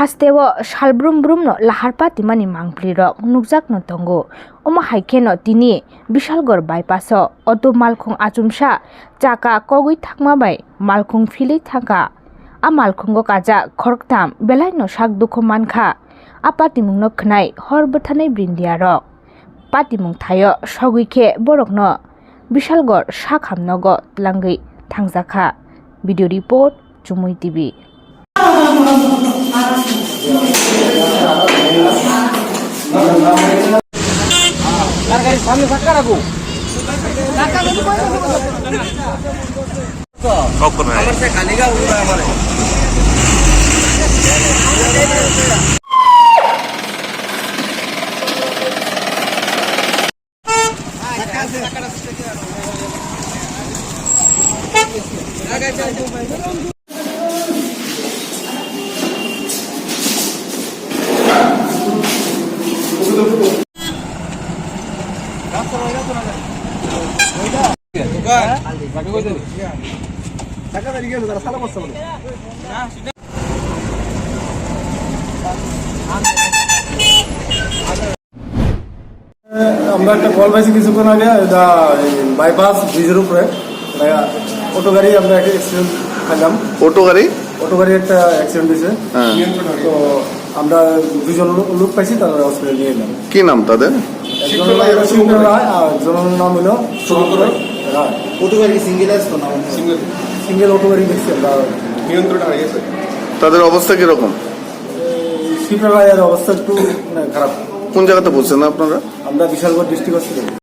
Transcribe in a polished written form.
hastewo salbrum brum no lahar pati mani mangpli rok nukjak no tongo omo haike no tini Bishalgor bypass o auto malkhung achumsa chaka kogui thakma bai malkhung philei thaka a malkhungo kaja khoroktam belai no sak dukho mankha a patimung no khnai hor bothanai brindia rok patimung thayo sogui khe borok no Bishalgor sakhamnogo tlangui thangjakha video report Chumui TV আমরা একটা call পাইছি কিছুক্ষণ আগে bypass ব্রিজের উপরে auto গাড়ি আমরা একটা অ্যাক্সিডেন্ট খাইলাম। অটো গাড়ি একটা অ্যাক্সিডেন্ট হয়েছে। তো আমরা দুজন লোক পাইছি, তারা হসপিটালে নিয়ে এলাম। কি নাম তাদের? একজনের রায় আর একজনের নাম হলো রায়। অটো গাড়ি সিঙ্গেল অটো গাড়ি দেখছি আমরা। নিয়ন্ত্রণ হারিয়ে গেছে। তাদের অবস্থা কিরকম? শিবরা রায়ের অবস্থা একটু খারাপ। কোন জায়গাতে বলছেন আপনারা? আমরা বিশালগড় ডিস্ট্রিক্ট হসপিটাল।